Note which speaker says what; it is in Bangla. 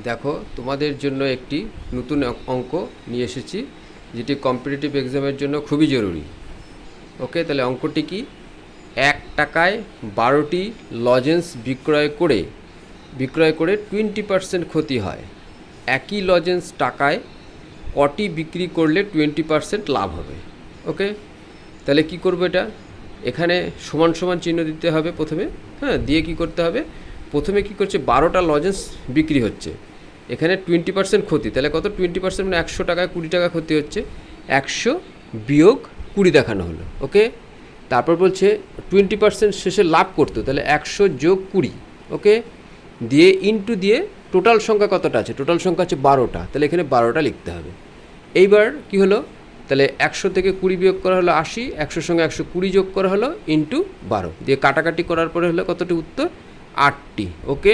Speaker 1: দেখো তোমাদের জন্য একটি নতুন অঙ্ক নিয়ে এসেছি, যেটি কম্পিটিটিভ এক্সামের জন্য খুবই জরুরি। ওকে, তাহলে অঙ্কটি কি? 1 টাকায় 12টি লজেন্স বিক্রয় করে 20% ক্ষতি হয়। একই লজেন্স টাকায় কটি বিক্রি করলে 20% লাভ হবে? ওকে, তাহলে কি করবো এটা? এখানে সমান সমান চিহ্ন দিতে হবে প্রথমে। হ্যাঁ, দিয়ে কি করতে হবে? প্রথমে কি করছে, 12টা লজেন্স বিক্রি হচ্ছে, এখানে 20% ক্ষতি, তাহলে কত? 20% মানে 100 টাকায় 20 টাকা ক্ষতি হচ্ছে, 100 বিয়োগ 20 দেখানো হলো। ওকে, তারপর বলছে 20% শেষে লাভ করতো, তাহলে 100 যোগ 20। ওকে, দিয়ে ইন্টু দিয়ে টোটাল সংখ্যা কতটা আছে? টোটাল সংখ্যা আছে 12টা, তাহলে এখানে 12টা লিখতে হবে। এইবার কি হলো? তাহলে 100 থেকে 20 বিয়োগ করা হলো 80, 100 সঙ্গে 120 যোগ করা হলো ইন্টু 12, দিয়ে কাটাকাটি করার পরে হলো কতটি উত্তর? 8টি। ওকে।